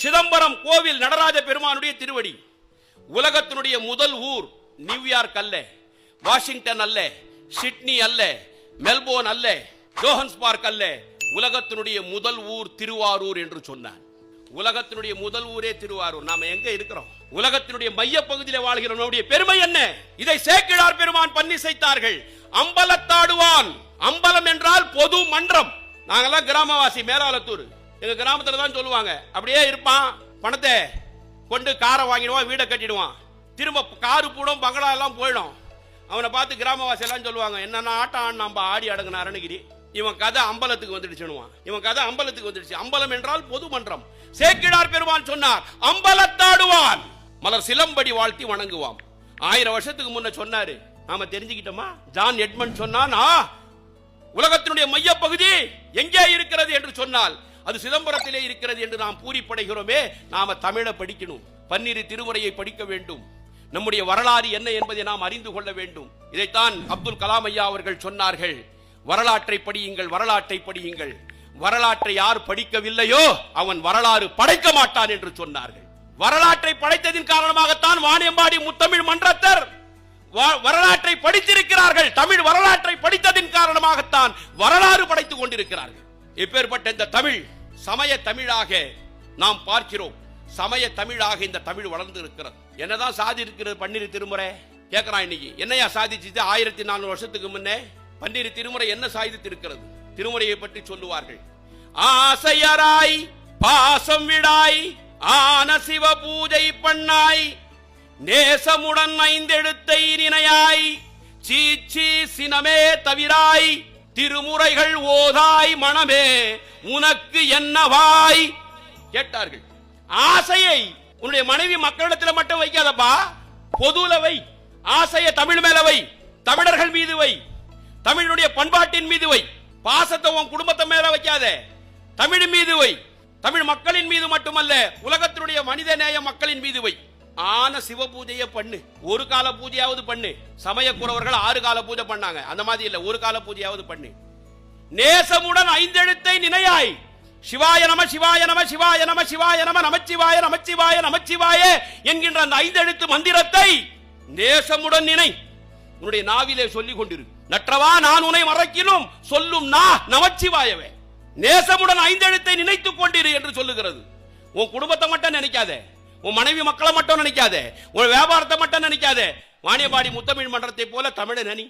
சிதம்பரம் கோவில் நடராஜ பெருமானுடைய திருவடி. உலகத்தினுடைய முதல் ஊர் நியூயார்க் அல்ல, வாஷிங்டன் அல்ல, சிட்னி அல்ல, மெல்போர்ன் அல்ல, ஜோஹன்ஸ்பர்க் அல்ல, உலகத்தினுடைய முதல் ஊர் திருவாரூர் என்று சொன்னார். உலகத்தினுடைய முதல் ஊரே திருவாரூர். நாம எங்க இருக்கிறோம்? உலகத்தினுடைய மைய பகுதியில் வாழ்கிறோம். நம்முடைய பெருமை என்ன? இதை சேக்கிழார் பெருமான் பன்னிசைத்தார்கள். அம்பலத்தாடுவான். அம்பலம் என்றால் பொது மன்றம். நாங்கெல்லாம் கிராமவாசி, மேலாளத்தூர். எங்க கிராமத்துல தான் சொல்லுவாங்க, அப்படியே இருப்பான், பணத்தை கொண்டு காரை வாங்கிடுவான், வீடை கட்டிடுவான், திரும்ப காரு பூடும் பங்களா எல்லாம் போயிடும். அவனை பார்த்து கிராமவாசி எல்லாம் சொல்லுவாங்க, என்னன்னா ஆட்டம் ஆடினாம்பா, ஆடி அடங்கின அருணகிரி, இவன் கதை அம்பலத்துக்கு வந்துடுச்சுன்னுவான். இவன் கதை அம்பலத்துக்கு வந்துடுச்சு. அம்பலம் என்றால் பொது மன்றம். சேக்கிழார் பெருமான் சொன்னார், அம்பலத்தாடுவான், மலர் சிலம்படி வாழ்த்தி வணங்குவான். 1000 வருஷத்துக்கு முன்ன சொன்னாரு. நாம தெரிஞ்சுக்கிட்டோமா? ஜான் எட்மண்ட் சொன்னானா, உலகத்தினுடைய மைய பகுதி எங்கே இருக்கிறது என்று சொன்னால் அது சிதம்பரத்திலே இருக்கிறது என்று நாம் பூரிப்படைகிறோமே. நாம தமிழை படிக்கணும், பன்னிரு திருமுறையை படிக்க வேண்டும், நம்முடைய வரலாறு என்ன என்பதை நாம் அறிந்து கொள்ள வேண்டும். இதைத்தான் அப்துல் கலாம் ஐயா அவர்கள் சொன்னார்கள், வரலாற்றை படியுங்கள், வரலாற்றை படியுங்கள். வரலாற்றை யார் படிக்கவில்லையோ அவன் வரலாறு படைக்க மாட்டான் என்று சொன்னார்கள். வரலாற்றை படைத்ததின் காரணமாகத்தான் வாணியம்பாடி முத்தமிழ் மன்றத்தர் வரலாற்றை படித்திருக்கிறார்கள். தமிழ் வரலாற்றை படித்ததின் காரணமாகத்தான் வரலாறு படைத்துக் கொண்டிருக்கிறார்கள். எப்பேற்பட்ட இந்த தமிழ் சமய தமிழாக நாம் பார்க்கிறோம். சமய தமிழாக இந்த தமிழ் வளர்ந்து இருக்கிறது. என்னதான் சாதி இருக்கிறது பன்னிரு திருமுறை கேட்கிறான். இன்னைக்கு என்னையா சாதிச்சு? 1400 வருஷத்துக்கு முன்னே பன்னிரு திருமுறை என்ன சாதித்து இருக்கிறது? திருமுறையை பற்றி சொல்லுவார்கள். ஆசையராய் பாசம் விடாய் ஆன சிவ பூஜை பண்ணாய் நேசமுடன் 5 எழுத்தை நினையாய் சீச்சி சினமே தவிராய் திருமுறைகள் ஓதாய் மனமே உனக்கு என்னவாய் கேட்டார்கள். ஆசையை உன்னுடைய மனைவி மக்களிடத்தில் மட்டும் வைக்காதப்பா, பொதுல வை. ஆசையை தமிழ் மேல வை, தமிழர்கள் மீது வை, தமிழுடைய பண்பாட்டின் மீது வை. பாசத்தை உன் குடும்பத்தை மேல வைக்காத, தமிழ் மீது வை. தமிழ் மக்களின் மீது மட்டுமல்ல, உலகத்தினுடைய மனித நேய மக்களின் மீது வை. ஆன சிவ பூஜையை பண்ணு, ஒரு கால பூஜையாவது பண்ணு. சமயக்குறவர்கள் 6 கால பூஜை பண்ணாங்க, அந்த மாதிரி இல்ல, ஒரு கால பூஜையாவது பண்ணு. நேசமுடன் 5 எழுத்தை நினையாய். சிவாய நம சிவாய நம சிவாய நம சிவாய நம நமச்சிவாய நமச்சிவாய நமச்சிவாய என்கின்ற அந்த 5 எழுத்து மந்திரத்தை நேசமுடன் நினை. உன்னுடைய நாவிலே சொல்லிக் கொண்டிரு. நற்றவா நான் உன்னை மறக்கினும் சொல்லும் நா நமச்சிவாயவே. நேசமுடன் 5 எழுத்தை நினைத்துக் கொண்டிரு என்று சொல்லுகிறது. உன் குடும்பத்தை மட்டும் நினைக்காத, உன் மனைவி மக்களை மட்டும் நினைக்காத, உன் வியாபாரத்தை மட்டும் நினைக்காத. வாணியம்பாடி முத்தமிழ் மன்றத்தை போல தமிழை நினை.